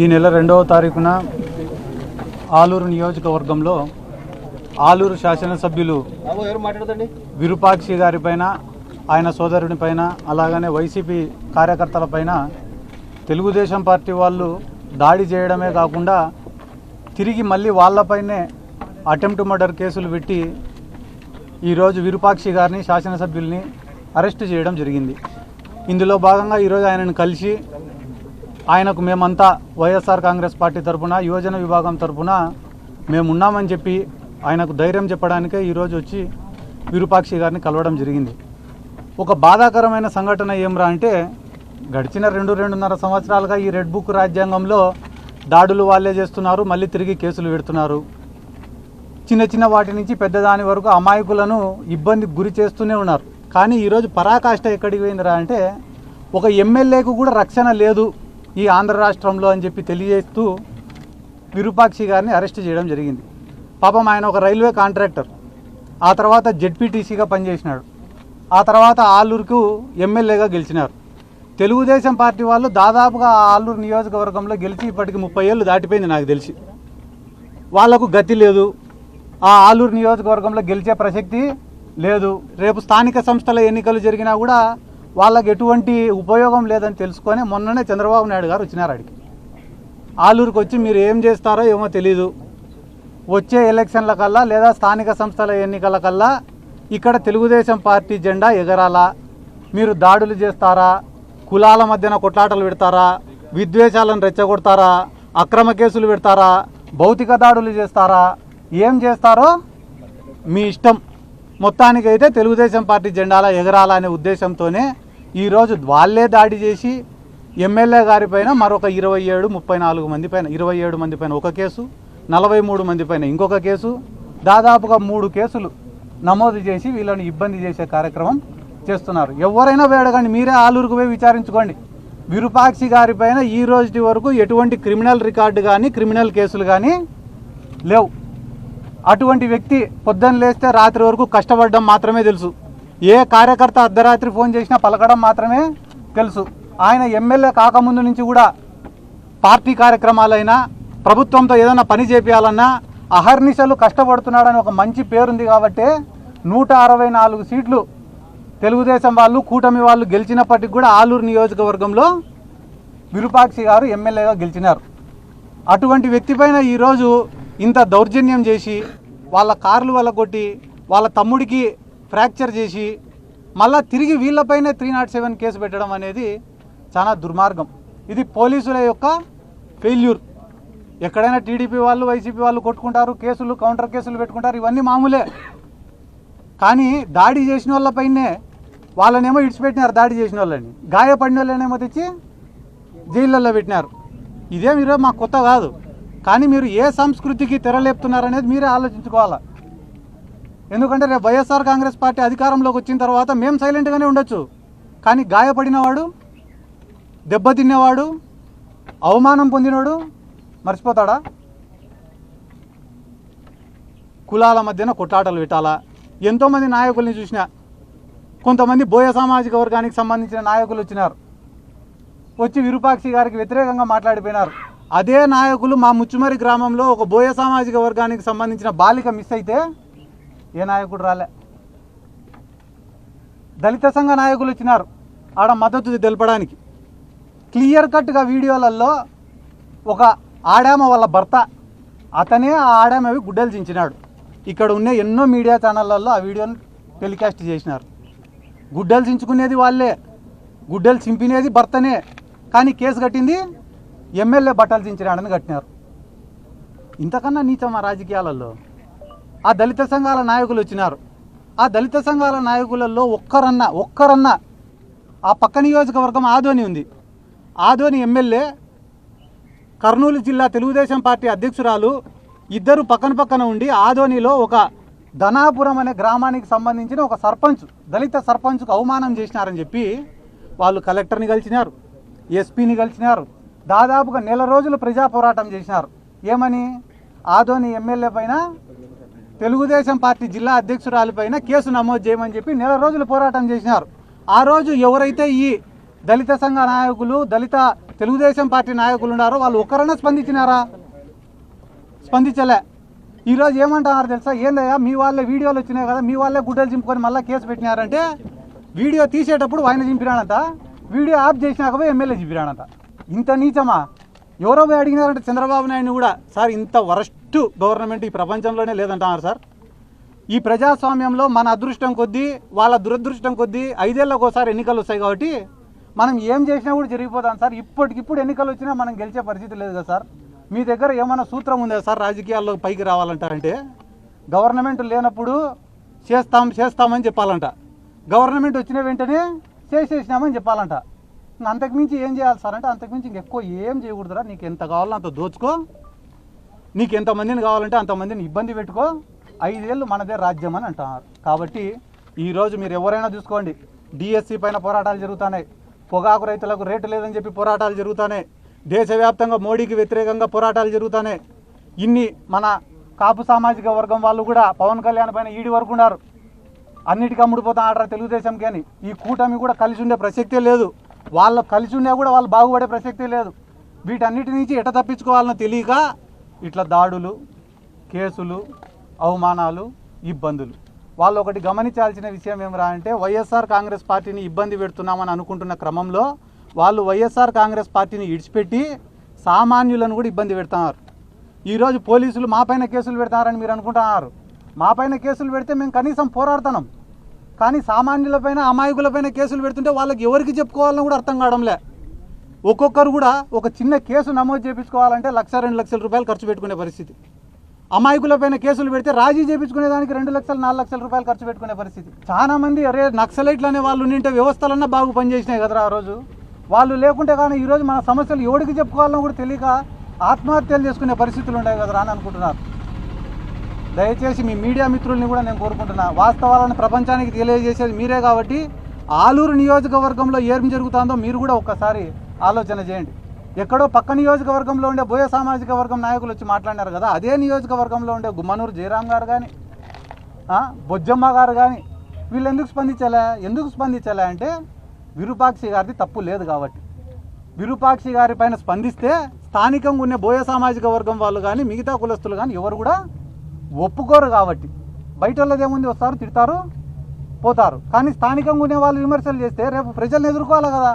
ఈ నెల 2వ తారీఖున ఆలూరు నియోజకవర్గంలో ఆలూరు శాసనసభ్యులు విరూపాక్షి గారిపైన, ఆయన సోదరునిపైన, అలాగనే వైసీపీ కార్యకర్తలపైన తెలుగుదేశం పార్టీ వాళ్ళు దాడి చేయడమే కాకుండా తిరిగి మళ్ళీ వాళ్ళపైనే అటెంప్ట్ మర్డర్ కేసులు పెట్టి ఈరోజు విరూపాక్షి గారిని, శాసనసభ్యుల్ని అరెస్టు చేయడం జరిగింది. ఇందులో భాగంగా ఈరోజు ఆయనను కలిసి ఆయనకు మేమంతా వైఎస్ఆర్ కాంగ్రెస్ పార్టీ తరఫున, యువజన విభాగం తరఫున మేమున్నామని చెప్పి ఆయనకు ధైర్యం చెప్పడానికే ఈరోజు వచ్చి విరూపాక్షి గారిని కలవడం జరిగింది. ఒక బాధాకరమైన సంఘటన ఏమ్రా అంటే, గడిచిన 2-2.5 సంవత్సరాలుగా ఈ రెడ్ బుక్ రాజ్యాంగంలో దాడులు వాళ్ళే చేస్తున్నారు, మళ్ళీ తిరిగి కేసులు పెడుతున్నారు. చిన్న చిన్న వాటి నుంచి పెద్దదాని వరకు అమాయకులను ఇబ్బందికి గురి చేస్తూనే ఉన్నారు. కానీ ఈరోజు పరాకాష్ట ఎక్కడికి పోయిందిరా అంటే, ఒక ఎమ్మెల్యేకు కూడా రక్షణ లేదు ఈ ఆంధ్ర రాష్ట్రంలో అని చెప్పి తెలియజేస్తూ విరూపాక్షి గారిని అరెస్ట్ చేయడం జరిగింది. పాపం ఆయన ఒక రైల్వే కాంట్రాక్టర్, ఆ తర్వాత జెడ్పీటీసీగా పనిచేసినాడు, ఆ తర్వాత ఆలూరుకు ఎమ్మెల్యేగా గెలిచినారు. తెలుగుదేశం పార్టీ వాళ్ళు దాదాపుగా ఆలూరు నియోజకవర్గంలో గెలిచి ఇప్పటికి 30 ఏళ్ళు దాటిపోయింది నాకు తెలిసి. వాళ్లకు గతి లేదు, ఆ ఆలూరు నియోజకవర్గంలో గెలిచే ప్రసక్తి లేదు. రేపు స్థానిక సంస్థల ఎన్నికలు జరిగినా కూడా వాళ్ళకి ఎటువంటి ఉపయోగం లేదని తెలుసుకొని మొన్ననే చంద్రబాబు నాయుడు గారు వచ్చినారు అడిగి. ఆలూరుకు వచ్చి మీరు ఏం చేస్తారో ఏమో తెలీదు, వచ్చే ఎలక్షన్ల కల్లా లేదా స్థానిక సంస్థల ఎన్నికల కల్లా ఇక్కడ తెలుగుదేశం పార్టీ జెండా ఎగరాలా, మీరు దాడులు చేస్తారా, కులాల మధ్యన కొట్లాటలు పెడతారా, విద్వేషాలను రెచ్చగొడతారా, అక్రమ కేసులు పెడతారా, భౌతిక దాడులు చేస్తారా, ఏం చేస్తారో మీ ఇష్టం, మొత్తానికైతే తెలుగుదేశం పార్టీ జెండాల ఎగరాలా అనే ఉద్దేశంతోనే ఈరోజు వాళ్ళే దాడి చేసి ఎమ్మెల్యే గారిపైన మరొక 27-34 మంది పైన, 27 మంది పైన ఒక కేసు, 43 మంది పైన ఇంకొక కేసు, దాదాపుగా 3 కేసులు నమోదు చేసి వీళ్ళని ఇబ్బంది చేసే కార్యక్రమం చేస్తున్నారు. ఎవరైనా వేడగండి, మీరే ఆలూరుకు పోయి విచారించుకోండి. విరూపాక్షి గారిపైన ఈ రోజు వరకు ఎటువంటి క్రిమినల్ రికార్డు కానీ, క్రిమినల్ కేసులు కానీ లేవు. అటువంటి వ్యక్తి పొద్దున్న లేస్తే రాత్రి వరకు కష్టపడడం మాత్రమే తెలుసు. ఏ కార్యకర్త అర్ధరాత్రి ఫోన్ చేసినా పలకడం మాత్రమే తెలుసు. ఆయన ఎమ్మెల్యే కాకముందు నుంచి కూడా పార్టీ కార్యక్రమాలైనా, ప్రభుత్వంతో ఏదైనా పని చేపించాలన్నా అహర్నిశలు కష్టపడుతున్నాడని ఒక మంచి పేరుంది. కాబట్టి 164 సీట్లు తెలుగుదేశం వాళ్ళు, కూటమి వాళ్ళు గెలిచినప్పటికి కూడా ఆలూరు నియోజకవర్గంలో విరూపాక్షి గారు ఎమ్మెల్యేగా గెలిచినారు. అటువంటి వ్యక్తిపైన ఈరోజు ఇంత దౌర్జన్యం చేసి, వాళ్ళ కార్లు వెళ్ళగొట్టి, వాళ్ళ తమ్ముడికి ఫ్రాక్చర్ చేసి, మళ్ళా తిరిగి వీళ్ళపైనే 307 కేసు పెట్టడం అనేది చాలా దుర్మార్గం. ఇది పోలీసుల యొక్క ఫెయిల్యూర్. ఎక్కడైనా టీడీపీ వాళ్ళు, వైసీపీ వాళ్ళు కొట్టుకుంటారు, కేసులు, కౌంటర్ కేసులు పెట్టుకుంటారు, ఇవన్నీ మామూలే. కానీ దాడి చేసిన వాళ్ళపైనే వాళ్ళనేమో ఇడిచిపెట్టినారు, దాడి చేసిన వాళ్ళని, గాయపడిన వాళ్ళనేమో తెచ్చి జైళ్ళల్లో పెట్టినారు. ఇదే మీరు మాకు కొత్త కాదు. కానీ మీరు ఏ సంస్కృతికి తెరలేపుతున్నారనేది మీరే ఆలోచించుకోవాలా. ఎందుకంటే రేపు వైఎస్ఆర్ కాంగ్రెస్ పార్టీ అధికారంలోకి వచ్చిన తర్వాత మేము సైలెంట్గానే ఉండొచ్చు, కానీ గాయపడినవాడు, దెబ్బతిన్నవాడు, అవమానం పొందినవాడు మర్చిపోతాడా? కులాల మధ్యన కొట్లాటలు పెట్టాలా? ఎంతోమంది నాయకుల్ని చూసినా, కొంతమంది బోయ సామాజిక వర్గానికి సంబంధించిన నాయకులు వచ్చినారు, వచ్చి విరూపాక్షి గారికి వ్యతిరేకంగా మాట్లాడిపోయినారు. అదే నాయకులు మా ముచ్చుమరి గ్రామంలో ఒక బోయ సామాజిక వర్గానికి సంబంధించిన బాలిక మిస్ అయితే ఏ నాయకుడు రాలే. దళిత సంఘ నాయకులు వచ్చినారు ఆడ మద్దతు తెలపడానికి. క్లియర్ కట్గా వీడియోలలో ఒక ఆడామ వాళ్ళ భర్త, అతనే ఆ ఆడామవి గుడ్డలు చించినాడు. ఇక్కడ ఉన్న ఎన్నో మీడియా ఛానళ్ళల్లో ఆ వీడియోని టెలికాస్ట్ చేసినారు. గుడ్డలు చించుకునేది వాళ్ళే, గుడ్డలు చింపినేది భర్తనే, కానీ కేసు కట్టింది ఎమ్మెల్యే బట్టలు చించినాడని కట్టినారు. ఇంతకన్నా నీచమా రాజకీయాలలో? ఆ దళిత సంఘాల నాయకులు వచ్చినారు. ఆ దళిత సంఘాల నాయకులలో ఒక్కరన్నా ఆ పక్క నియోజకవర్గం ఆదోని ఉంది, ఆదోని ఎమ్మెల్యే, కర్నూలు జిల్లా తెలుగుదేశం పార్టీ అధ్యక్షురాలు, ఇద్దరు పక్కన ఉండి ఆదోనిలో ఒక ధనాపురం అనే గ్రామానికి సంబంధించిన ఒక సర్పంచ్, దళిత సర్పంచ్కు అవమానం చేసినారని చెప్పి వాళ్ళు కలెక్టర్ని కలిసినారు, ఎస్పీని కలిసినారు, దాదాపుగా 1 నెల రోజులు ప్రజా పోరాటం చేసినారు. ఏమని? ఆదోని ఎమ్మెల్యే పైన, తెలుగుదేశం పార్టీ జిల్లా అధ్యక్షురాలిపైన కేసు నమోదు చేయమని చెప్పి 1 నెల రోజులు పోరాటం చేసినారు. ఆ రోజు ఎవరైతే ఈ దళిత సంఘ నాయకులు, దళిత తెలుగుదేశం పార్టీ నాయకులు ఉన్నారో వాళ్ళు ఒక్కరైనా స్పందించినారా? స్పందించలే. ఈరోజు ఏమంటున్నారు తెలుసా? ఏందయ్యా మీ వాళ్ళే వీడియోలు వచ్చినాయి కదా, మీ వాళ్ళే గుడ్డలు చింపుకొని మళ్ళీ కేసు పెట్టినారంటే వీడియో తీసేటప్పుడు ఆయన చింపినాడంట, వీడియో ఆఫ్ చేసినాక పోయి ఎమ్మెల్యే చింపినాడంట. ఇంత నీచమా? ఎవరో పోయి అడిగినారంటే చంద్రబాబు నాయుడు కూడా, సార్ ఇంత వరస్ట్ గవర్నమెంట్ ఈ ప్రపంచంలోనే లేదంటున్నారు సార్. ఈ ప్రజాస్వామ్యంలో మన అదృష్టం కొద్దీ వాళ్ళ దురదృష్టం కొద్దీ 5 ఏళ్ళకు ఒకసారి ఎన్నికలు వస్తాయి కాబట్టి మనం ఏం చేసినా కూడా జరిగిపోతాం సార్. ఇప్పటికిప్పుడు ఎన్నికలు వచ్చినా మనం గెలిచే పరిస్థితి లేదు కదా సార్. మీ దగ్గర ఏమైనా సూత్రం ఉందా సార్ రాజకీయాల్లో పైకి రావాలంటారంటే? గవర్నమెంట్ లేనప్పుడు చేస్తామని చెప్పాలంట, గవర్నమెంట్ వచ్చిన వెంటనే చేసేసినామని చెప్పాలంట. అంతకుమించి ఏం చేయాలి సార్ అంటే అంతకుమించి ఇంకెక్కువ ఏం చేయకూడదురా. నీకు ఎంత కావాలో అంత దోచుకో, నీకు ఎంతమందిని కావాలంటే అంతమందిని ఇబ్బంది పెట్టుకో, 5 ఏళ్ళు మనదే రాజ్యం అని అంటున్నారు. కాబట్టి ఈరోజు మీరు ఎవరైనా చూసుకోండి, డిఎస్సి పైన పోరాటాలు జరుగుతున్నాయి, పొగాకు రైతులకు రేటు లేదని చెప్పి పోరాటాలు జరుగుతున్నాయి, దేశవ్యాప్తంగా మోడీకి వ్యతిరేకంగా పోరాటాలు జరుగుతున్నాయి. ఇన్ని మన కాపు సామాజిక వర్గం వాళ్ళు కూడా పవన్ కళ్యాణ్ పైన ఈడి వరకు ఉన్నారు. అన్నిటికీ అమ్ముడిపోతా ఆడరా తెలుగుదేశంకి అని. ఈ కూటమి కూడా కలిసి ఉండే ప్రసక్తే లేదు. వాళ్ళు కలిసి ఉండే కూడా వాళ్ళు బాగుపడే ప్రసక్తే లేదు. వీటన్నిటి నుంచి ఎట తప్పించుకోవాలని తెలియక ఇట్లా దాడులు, కేసులు, అవమానాలు, ఇబ్బందులు. వాళ్ళు ఒకటి గమనించాల్సిన విషయం ఏమరా అంటే వైఎస్ఆర్ కాంగ్రెస్ పార్టీని ఇబ్బంది పెడుతున్నామని అనుకుంటున్న క్రమంలో వాళ్ళు వైఎస్ఆర్ కాంగ్రెస్ పార్టీని ఇడిచిపెట్టి సామాన్యులను కూడా ఇబ్బంది పెడుతున్నారు. ఈరోజు పోలీసులు మా పైన కేసులు పెడతారని మీరు అనుకుంటున్నారు. మా పైన కేసులు పెడితే మేము కనీసం పోరాడుతున్నాం, కానీ సామాన్యులపైన అమాయకులపైన కేసులు పెడుతుంటే వాళ్ళకి ఎవరికి చెప్పుకోవాలని కూడా అర్థం కావడంలే. ఒక్కొక్కరు కూడా ఒక చిన్న కేసు నమోదు చేయించుకోవాలంటే 1,00,000-2 లక్షల రూపాయలు ఖర్చు పెట్టుకునే పరిస్థితి. అమాయకులపైన కేసులు పెడితే రాజీ చేయించుకునే దానికి 2 లక్షలు 4 లక్షల రూపాయలు ఖర్చు పెట్టుకునే పరిస్థితి. చాలా మంది అరే నక్సలైట్లు అనే వాళ్ళు ఉంటే వ్యవస్థలన్నా బాగా పనిచేసినాయి కదరా ఆ రోజు. వాళ్ళు లేకుంటే కానీ ఈరోజు మన సమస్యలు ఎవరికి చెప్పుకోవాలని కూడా తెలియక ఆత్మహత్యలు చేసుకునే పరిస్థితులు ఉన్నాయి కదరా అని అనుకుంటున్నారు. దయచేసి మీ మీడియా మిత్రుల్ని కూడా నేను కోరుకుంటున్నా, వాస్తవాలను ప్రపంచానికి తెలియజేసేది మీరే కాబట్టి ఆలూరు నియోజకవర్గంలో ఏం జరుగుతుందో మీరు కూడా ఒక్కసారి ఆలోచన చేయండి. ఎక్కడో పక్క నియోజకవర్గంలో ఉండే బోయ సామాజిక వర్గం నాయకులు వచ్చి మాట్లాడినారు కదా, అదే నియోజకవర్గంలో ఉండే గుమ్మనూరు జయరాం గారు కానీ బొజ్జమ్మ గారు కానీ వీళ్ళు ఎందుకు స్పందించలే అంటే విరూపాక్షి గారిది తప్పు లేదు కాబట్టి. విరూపాక్షి గారి పైన స్పందిస్తే స్థానికంగా ఉన్న బోయ సామాజిక వర్గం వాళ్ళు కానీ మిగతా కులస్తులు కానీ ఎవరు కూడా ఒప్పుకోరు కాబట్టి. బయట వాళ్ళది ఏముంది, వస్తారు తిడతారు పోతారు, కానీ స్థానికంగా ఉండే వాళ్ళు విమర్శలు చేస్తే రేపు ప్రజలను ఎదుర్కోవాలి కదా.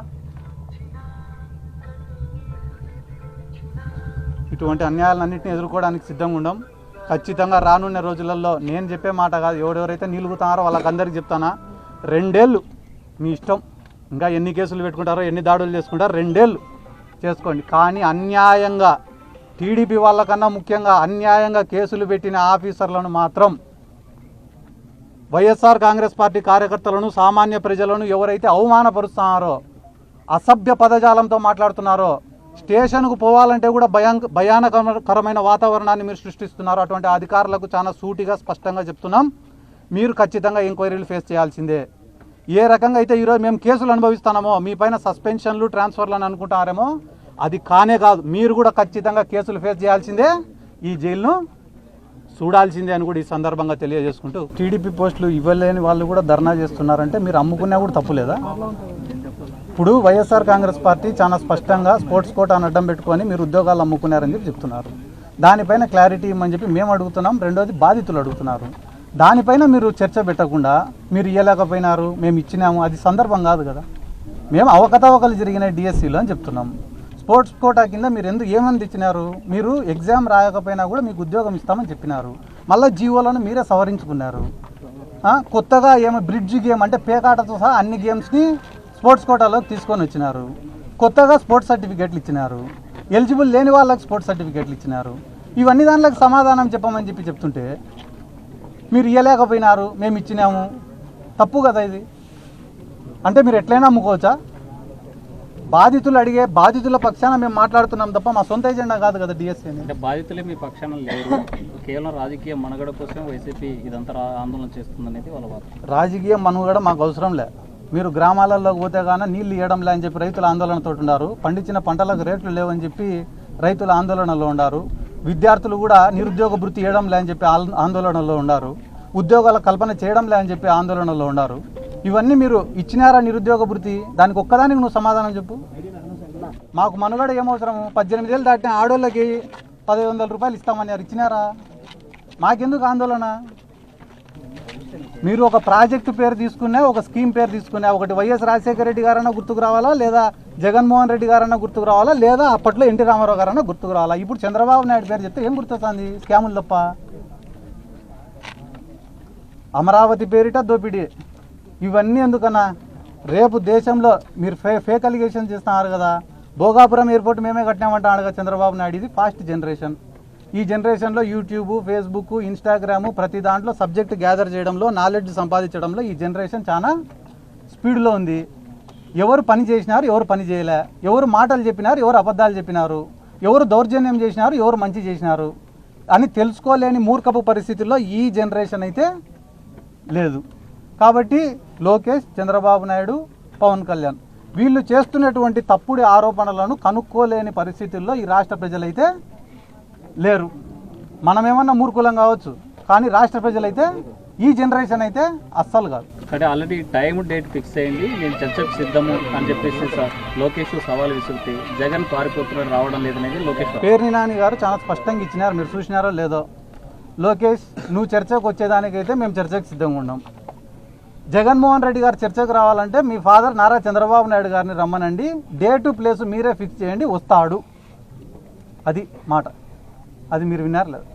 ఇటువంటి అన్యాయాలన్నింటినీ ఎదుర్కోవడానికి సిద్ధంగా ఉండం. ఖచ్చితంగా రానున్న రోజులలో నేను చెప్పే మాట కాదు, ఎవరెవరైతే నిలుగుతున్నారో వాళ్ళకందరికీ చెప్తానా, 2 ఏళ్ళు మీ ఇష్టం, ఇంకా ఎన్ని కేసులు పెట్టుకుంటారో ఎన్ని దాడులు చేసుకుంటారో 2 ఏళ్ళు చేసుకోండి. కానీ అన్యాయంగా టీడీపీ వాళ్ళకన్నా ముఖ్యంగా అన్యాయంగా కేసులు పెట్టిన ఆఫీసర్లను మాత్రం, వైఎస్ఆర్ కాంగ్రెస్ పార్టీ కార్యకర్తలను సామాన్య ప్రజలను ఎవరైతే అవమానపరుస్తున్నారో, అసభ్య పదజాలంతో మాట్లాడుతున్నారో, స్టేషన్కు పోవాలంటే కూడా భయానకరమైన వాతావరణాన్ని మీరు సృష్టిస్తున్నారు. అటువంటి అధికారులకు చాలా సూటిగా స్పష్టంగా చెప్తున్నాం, మీరు ఖచ్చితంగా ఎంక్వైరీలు ఫేస్ చేయాల్సిందే. ఏ రకంగా అయితే ఈరోజు మేము కేసులు అనుభవిస్తున్నామో మీ పైన సస్పెన్షన్లు ట్రాన్స్ఫర్లు అని అనుకుంటారేమో, అది కానే కాదు. మీరు కూడా ఖచ్చితంగా కేసులు ఫేస్ చేయాల్సిందే, ఈ జైలును చూడాల్సిందే అని కూడా ఈ సందర్భంగా తెలియజేసుకుంటూ, టీడీపీ పోస్టులు ఇవ్వలేని వాళ్ళు కూడా ధర్నా చేస్తున్నారంటే మీరు అమ్ముకున్నా కూడా తప్పులేదా? ఇప్పుడు వైఎస్ఆర్ కాంగ్రెస్ పార్టీ చాలా స్పష్టంగా స్పోర్ట్స్ కోటాను అడ్డం పెట్టుకొని మీరు ఉద్యోగాలు అమ్ముకున్నారని చెప్పి చెప్తున్నారు. దానిపైన క్లారిటీ ఇవ్వమని చెప్పి మేము అడుగుతున్నాం, రెండోది బాధితులు అడుగుతున్నారు. దానిపైన మీరు చర్చ పెట్టకుండా మీరు ఇవ్వలేకపోయినారు మేము ఇచ్చినాము, అది సందర్భం కాదు కదా. మేము అవకతవకలు జరిగినాయి డిఎస్సిలో అని చెప్తున్నాం. స్పోర్ట్స్ కోటా కింద మీరు ఏమని ఇచ్చినారు? మీరు ఎగ్జామ్ రాయకపోయినా కూడా మీకు ఉద్యోగం ఇస్తామని చెప్పినారు. మళ్ళీ జీవోలను మీరే సవరించుకున్నారు. కొత్తగా ఏమో బ్రిడ్జ్ గేమ్ అంటే పేకాటతో సహా అన్ని గేమ్స్ని స్పోర్ట్స్ కోటాలో తీసుకొని వచ్చినారు. కొత్తగా స్పోర్ట్స్ సర్టిఫికేట్లు ఇచ్చినారు. ఎలిజిబుల్ లేని వాళ్ళకి స్పోర్ట్స్ సర్టిఫికేట్లు ఇచ్చినారు. ఇవన్నీ దాంట్లోకి సమాధానం చెప్పమని చెప్తుంటే మీరు ఇవ్వలేకపోయినారు మేము ఇచ్చినాము, తప్పు కదా ఇది. అంటే మీరు ఎట్లయినా అమ్ముకోవచ్చా? బాధితులు అడిగే బాధితుల పక్షాన మేము మాట్లాడుతున్నాం తప్ప మా సొంత ఎజెండా కాదు కదా డిఎస్సీ. అంటే బాధితులే మీ పక్షాన లేరు, కేవలం రాజకీయ మనుగడ కోసం వైసీపీ ఇదంతా ఆందోళన చేస్తుందనేది వాళ్ళ వాదన. రాజకీయ మనుగడ మాకు అవసరం లే. మీరు గ్రామాలలోకి పోతే కానీ నీళ్లు ఇవ్వడం లే అని చెప్పి రైతుల ఆందోళనతో ఉన్నారు. పండించిన పంటలకు రేట్లు లేవని చెప్పి రైతుల ఆందోళనలో ఉన్నారు. విద్యార్థులు కూడా నిరుద్యోగ భృతి ఇవ్వడం లే అని చెప్పి ఆందోళనలో ఉన్నారు. ఉద్యోగాల కల్పన చేయడం లే అని చెప్పి ఆందోళనలో ఉన్నారు. ఇవన్నీ మీరు ఇచ్చినారా నిరుద్యోగ భృతి? దానికి ఒక్కదానికి నువ్వు సమాధానం చెప్పు. మాకు మనుగడ ఏమవసరము? 18 ఏళ్ళు దాటిన ఆడోళ్ళకి 1500 రూపాయలు ఇస్తామన్నారు, ఇచ్చినారా? మాకెందుకు ఆందోళన? మీరు ఒక ప్రాజెక్టు పేరు తీసుకున్నా, ఒక స్కీమ్ పేరు తీసుకున్నా, ఒకటి వైఎస్ రాజశేఖర రెడ్డి గారన్నా గుర్తుకు రావాలా, లేదా జగన్మోహన్ రెడ్డి గారన్నా గుర్తుకు రావాలా, లేదా అప్పట్లో ఎన్టీ రామారావు గారన్నా గుర్తుకు రావాలా? ఇప్పుడు చంద్రబాబు నాయుడు పేరు చెప్తే ఏం గుర్తొస్తుంది? స్కాములు తప్ప. అమరావతి పేరిట దోపిడీ. ఇవన్నీ ఎందుకన్నా? రేపు దేశంలో మీరు ఫేక్ అలిగేషన్ చేస్తున్నారు కదా, భోగాపురం ఎయిర్పోర్ట్ మేమే కట్టినామంటాడు కదా చంద్రబాబు నాయుడు. ఇది ఫాస్ట్ జనరేషన్. ఈ జనరేషన్లో యూట్యూబ్, ఫేస్బుక్, ఇన్స్టాగ్రాము ప్రతి దాంట్లో సబ్జెక్ట్ గ్యాదర్ చేయడంలో, నాలెడ్జ్ సంపాదించడంలో ఈ జనరేషన్ చాలా స్పీడ్లో ఉంది. ఎవరు పని చేసినారు, ఎవరు పని చేయలే, ఎవరు మాటలు చెప్పినారు, ఎవరు అబద్ధాలు చెప్పినారు, ఎవరు దౌర్జన్యం చేసినారు, ఎవరు మంచి చేసినారు అని తెలుసుకోలేని మూర్ఖపు పరిస్థితుల్లో ఈ జనరేషన్ అయితే లేదు. కాబట్టి లోకేష్, చంద్రబాబు నాయుడు, పవన్ కళ్యాణ్ వీళ్ళు చేస్తున్నటువంటి తప్పుడు ఆరోపణలను కనుక్కోలేని పరిస్థితుల్లో ఈ రాష్ట్ర ప్రజలైతే లేరు. మనమేమన్నా మూర్ఖులం కావచ్చు, కానీ రాష్ట్ర ప్రజలైతే, ఈ జనరేషన్ అయితే అస్సలు కాదు. అంటే ఆల్రెడీ టైం డేట్ ఫిక్స్ అయింది, నేను చర్చకు సిద్ధము అని చెప్పేసి లోకేష్ సవాల్ విసురుతే జగన్ పారిపోతున్నాడు, రావడం లేదనేది లోకేష్. పేర్ని నాని గారు చాలా స్పష్టంగా ఇచ్చినారు, మీరు చూసినారో లేదో. లోకేష్, నువ్వు చర్చకు వచ్చేదానికైతే మేము చర్చకు సిద్ధంగా ఉన్నాం. జగన్మోహన్ రెడ్డి గారు చర్చకు రావాలంటే మీ ఫాదర్ నారా చంద్రబాబు నాయుడు గారిని రమ్మనండి, డేటు ప్లేసు మీరే ఫిక్స్ చేయండి, వస్తాడు. అది మాట. అది మీరు విన్నారు లేదు?